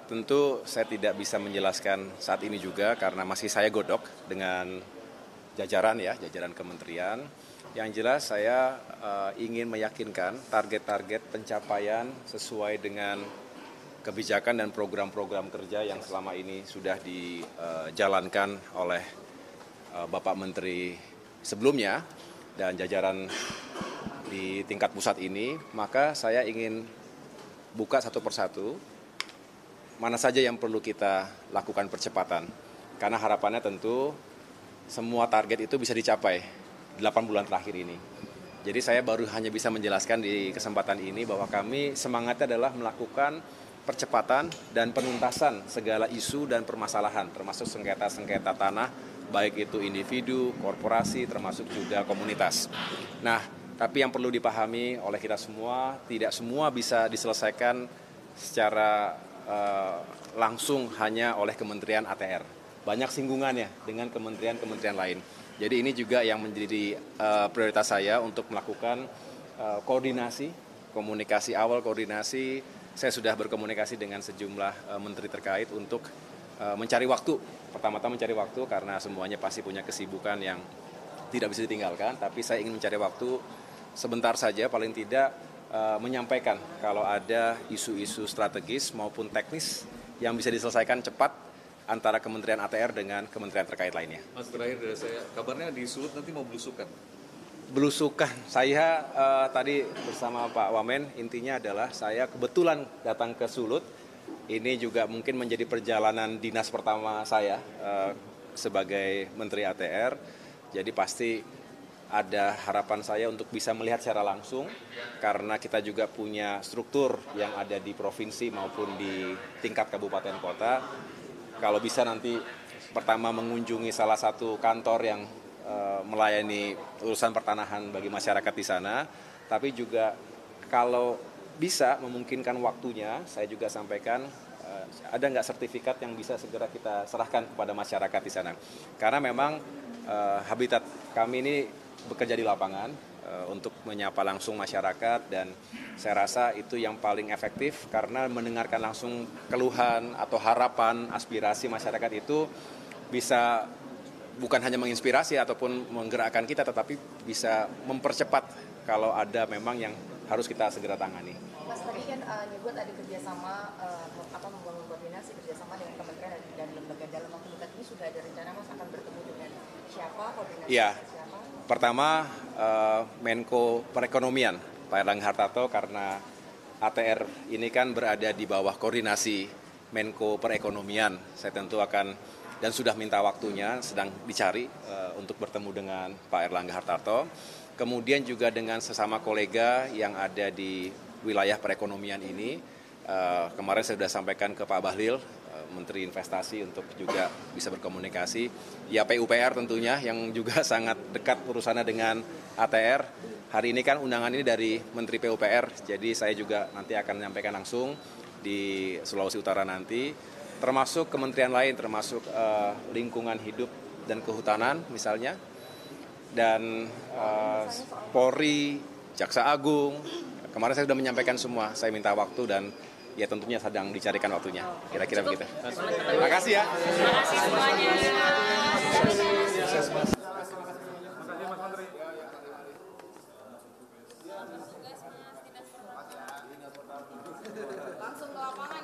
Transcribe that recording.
Tentu saya tidak bisa menjelaskan saat ini juga karena masih saya godok dengan jajaran kementerian. Yang jelas saya ingin meyakinkan target-target pencapaian sesuai dengan kebijakan dan program-program kerja yang selama ini sudah dijalankan oleh Bapak Menteri sebelumnya dan jajaran di tingkat pusat ini, maka saya ingin buka satu persatu mana saja yang perlu kita lakukan percepatan. Karena harapannya tentu semua target itu bisa dicapai 8 bulan terakhir ini. Jadi saya baru hanya bisa menjelaskan di kesempatan ini bahwa kami semangatnya adalah melakukan percepatan dan penuntasan segala isu dan permasalahan, termasuk sengketa-sengketa tanah, baik itu individu, korporasi, termasuk juga komunitas. Nah, tapi yang perlu dipahami oleh kita semua, tidak semua bisa diselesaikan secara langsung hanya oleh Kementerian ATR. Banyak singgungannya dengan kementerian-kementerian lain. Jadi ini juga yang menjadi prioritas saya untuk melakukan koordinasi, komunikasi awal, koordinasi. Saya sudah berkomunikasi dengan sejumlah menteri terkait untuk mencari waktu. Pertama-tama mencari waktu karena semuanya pasti punya kesibukan yang tidak bisa ditinggalkan. Tapi saya ingin mencari waktu sebentar saja, paling tidak menyampaikan kalau ada isu-isu strategis maupun teknis yang bisa diselesaikan cepat antara Kementerian ATR dengan kementerian terkait lainnya. Mas, terakhir dari saya, kabarnya di Sulut nanti mau belusukan. Belusukan, saya tadi bersama Pak Wamen, intinya adalah saya kebetulan datang ke Sulut. Ini juga mungkin menjadi perjalanan dinas pertama saya sebagai Menteri ATR. Jadi pasti ada harapan saya untuk bisa melihat secara langsung, karena kita juga punya struktur yang ada di provinsi maupun di tingkat kabupaten kota. Kalau bisa nanti pertama mengunjungi salah satu kantor yang melayani urusan pertanahan bagi masyarakat di sana, tapi juga kalau bisa memungkinkan waktunya, saya juga sampaikan ada nggak sertifikat yang bisa segera kita serahkan kepada masyarakat di sana. Karena memang habitat kami ini bekerja di lapangan untuk menyapa langsung masyarakat, dan saya rasa itu yang paling efektif karena mendengarkan langsung keluhan atau harapan, aspirasi masyarakat itu bisa bukan hanya menginspirasi ataupun menggerakkan kita, tetapi bisa mempercepat kalau ada memang yang harus kita segera tangani. Mas, tadi kan nyebut ada kerjasama, membangun koordinasi kerjasama dengan kementerian dan lembaga. Dalam waktu dekat ini sudah ada rencana Mas akan bertemu dengan siapa, koordinasi ya, siapa? Pertama, Menko Perekonomian, Pak Erlangga Hartarto, karena ATR ini kan berada di bawah koordinasi Menko Perekonomian. Saya tentu akan dan sudah minta waktunya, sedang dicari untuk bertemu dengan Pak Erlangga Hartarto. Kemudian juga dengan sesama kolega yang ada di wilayah perekonomian ini. Kemarin saya sudah sampaikan ke Pak Bahlil, Menteri Investasi, untuk juga bisa berkomunikasi. Ya, PUPR tentunya yang juga sangat dekat urusannya dengan ATR. Hari ini kan undangan ini dari Menteri PUPR, jadi saya juga nanti akan menyampaikan langsung di Sulawesi Utara nanti. Termasuk kementerian lain, termasuk lingkungan hidup dan kehutanan misalnya, dan Polri, Jaksa Agung. Kemarin saya sudah menyampaikan semua, saya minta waktu dan ya tentunya sedang dicarikan waktunya, kira-kira begitu. Terima kasih ya. Terima kasih semuanya. Langsung ke lapangan.